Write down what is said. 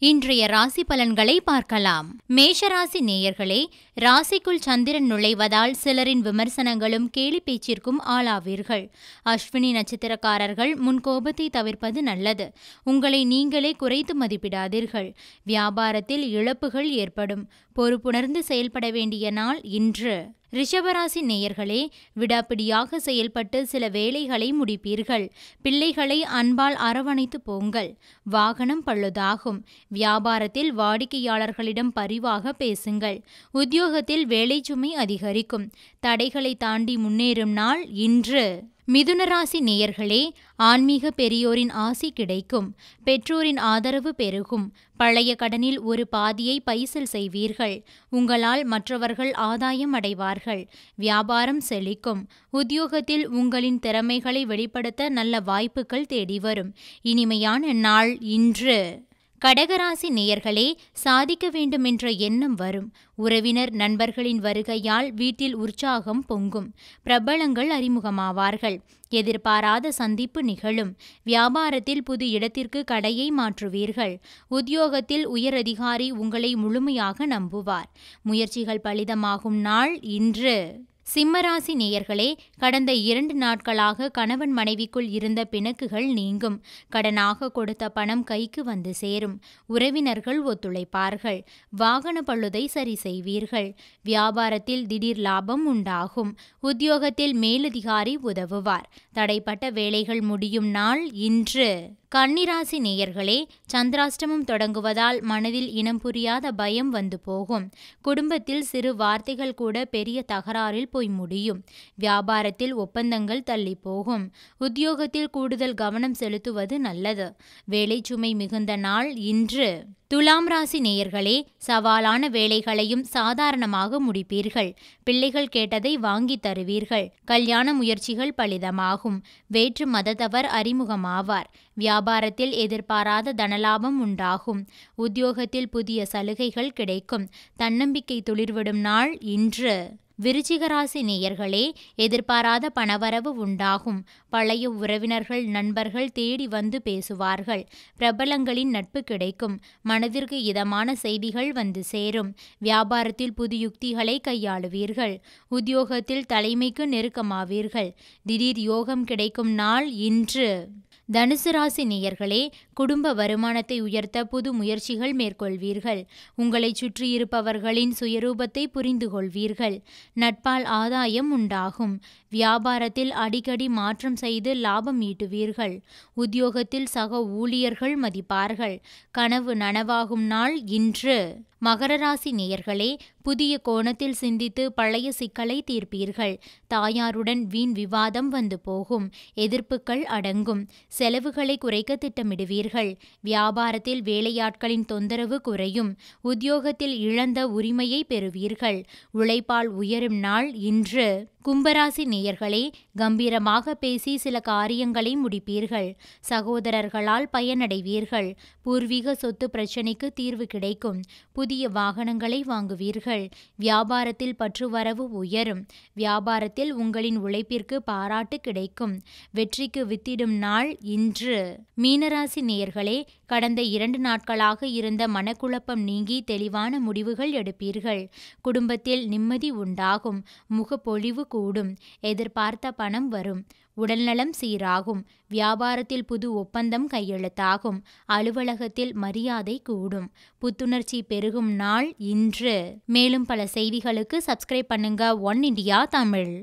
இன்றைய ராசி பலன்களை பார்க்கலாம். மேஷராசி நேயர்களே, ராசிக்குள் சந்திரன் நுழைவதால் சிலரின் விமர்சனங்களும் கேலி பேச்சிற்கும் ஆளாவீர்கள். அஸ்வினி நட்சத்திரக்காரர்கள் முன்கோபத்தை தவிர்ப்பது நல்லது. உங்களை நீங்களே குறைத்து மதிப்பிடாதீர்கள். வியாபாரத்தில் இழப்புகள் ஏற்படும். பொறுப்புணர்ந்து செயல்பட வேண்டிய நாள் இன்று. ரிஷபராசி நேயர்களே, விடாப்பிடியாக செயல்பட்டு சில வேலைகளை முடிப்பீர்கள். பிள்ளைகளை அன்பால் அரவணைத்து போங்கள். வாகனம் பழுதாகும். வியாபாரத்தில் வாடிக்கையாளர்களிடம் பரிவாக பேசுங்கள். உத்தியோகத்தில் வேலை சுமை அதிகரிக்கும். தடைகளை தாண்டி முன்னேறும் நாள் இன்று. மிதுனராசி நேயர்களே, ஆன்மீக பெரியோரின் ஆசி கிடைக்கும். பெற்றோரின் ஆதரவு பெருகும். பழைய கடனில் ஒரு பாதியை பைசல் செய்வீர்கள். உங்களால் மற்றவர்கள் ஆதாயம் அடைவார்கள். வியாபாரம் செழிக்கும். உத்தியோகத்தில் உங்களின் திறமைகளை வெளிப்படுத்த நல்ல வாய்ப்புகள் தேடி வரும். இனிமையான நாள் இன்று. கடகராசி நேயர்களே, சாதிக்க வேண்டுமென்ற எண்ணம் வரும். உறவினர் நண்பர்களின் வருகையால் வீட்டில் உற்சாகம் பொங்கும். பிரபலங்கள் அறிமுகமாவார்கள். எதிர்பாராத சந்திப்பு நிகழும். வியாபாரத்தில் புது இடத்திற்கு கடையை மாற்றுவீர்கள். உத்தியோகத்தில் உயரதிகாரி உங்களை முழுமையாக நம்புவார். முயற்சிகள் பலிதமாகும் நாள் இன்று. சிம்மராசி நேயர்களே, கடந்த 2 நாட்களாக கணவன் மனைவிக்குள் இருந்த பிணக்குகள் நீங்கும். கடனாக கொடுத்த பணம் கைக்கு வந்து சேரும். உறவினர்கள் ஒத்துழைப்பார்கள். வாகன பழுதை சரி செய்வீர்கள். வியாபாரத்தில் திடீர் லாபம் உண்டாகும். உத்தியோகத்தில் மேலதிகாரி உதவுவார். தடைப்பட்ட வேலைகள் முடியும் நாள் இன்று. கன்னிராசி நேயர்களே, சந்திராஷ்டமம் தொடங்குவதால் மனதில் இனம் புரியாத பயம் வந்து போகும். குடும்பத்தில் சிறு வார்த்தைகள் கூட பெரிய தகராறில் போய் முடியும். வியாபாரத்தில் ஒப்பந்தங்கள் தள்ளி போகும். உத்தியோகத்தில் கூடுதல் கவனம் செலுத்துவது நல்லது. வேலை சுமை மிகுந்த நாள் இன்று. துலாம் ராசி நேயர்களே, சவாலான வேலைகளையும் சாதாரணமாக முடிப்பீர்கள். பிள்ளைகள் கேட்டதை வாங்கி தருவீர்கள். கல்யாண முயற்சிகள் பலிதமாகும். வேற்று மதத்தவர் அறிமுகமாவார். வியாபாரத்தில் எதிர்பாராத தனலாபம் உண்டாகும். உத்தியோகத்தில் புதிய சலுகைகள் கிடைக்கும். தன்னம்பிக்கை துளிர்விடும் நாள் இன்று. விருச்சிக ராசி நேயர்களே, எதிர்பாராத பணவரவு உண்டாகும். பழைய உறவினர்கள் நண்பர்கள் தேடி வந்து பேசுவார்கள். பிரபலங்களின் நட்பு கிடைக்கும். மனதிற்கு இதமான செய்திகள் வந்து சேரும். வியாபாரத்தில் புது யுக்திகளை கையாளுவீர்கள். உத்தியோகத்தில் தலைமைக்கு நெருக்கமாவீர்கள். திடீர் யோகம் கிடைக்கும் நாள் இன்று. தனுசு ராசி நேயர்களே, குடும்ப வருமானத்தை உயர்த்த புது முயற்சிகள் மேற்கொள்வீர்கள். உங்களை சுற்றியிருப்பவர்களின் சுயரூபத்தை புரிந்து கொள்வீர்கள். நட்பால் ஆதாயம் உண்டாகும். வியாபாரத்தில் அடிக்கடி மாற்றம் செய்து லாபம் ஈட்டுவீர்கள். உத்தியோகத்தில் சக ஊழியர்கள் மதிப்பார்கள். கனவு நனவாகும் நாள் இன்று. மகர ராசி நேயர்களே, புதிய கோணத்தில் சிந்தித்து பழைய சிக்கலை தீர்ப்பீர்கள். தாயாருடன் வீண் விவாதம் வந்து போகும். எதிர்ப்புகள் அடங்கும். செலவுகளை குறைக்க திட்டமிடுவீர்கள். வியாபாரத்தில் வேலையாட்களின் தொந்தரவு குறையும். உத்தியோகத்தில் இழந்த உரிமையை பெறுவீர்கள். உழைப்பால் உயரும் நாள் இன்று. கும்பராசி நேயர்களே, கம்பீரமாக பேசி சில காரியங்களை முடிப்பீர்கள். சகோதரர்களால் பயனடைவீர்கள். பூர்வீக சொத்து பிரச்சினைக்கு தீர்வு கிடைக்கும். புதிய வாகனங்களை வாங்குவீர்கள். வியாபாரத்தில் பற்றுவரவு உயரும். வியாபாரத்தில் உங்களின் உழைப்பிற்கு பாராட்டு கிடைக்கும். வெற்றிக்கு வித்திடும் நாள் இன்று. மீனராசி நேயர்களே, கடந்த 2 நாட்களாக இருந்த மனக்குழப்பம் நீங்கி தெளிவான முடிவுகள் எடுப்பீர்கள். குடும்பத்தில் நிம்மதி உண்டாகும். முகப்பொழிவு கூடும். எதிர்பார்த்த பணம் வரும். உடல்நலம் சீராகும். வியாபாரத்தில் புது ஒப்பந்தம் கையெழுத்தாகும். அலுவலகத்தில் மரியாதை கூடும். புத்துணர்ச்சி பெருகும் நாள் இன்று. மேலும் பல செய்திகளுக்கு சப்ஸ்கிரைப் பண்ணுங்க ஒன் இண்டியா தமிழ்.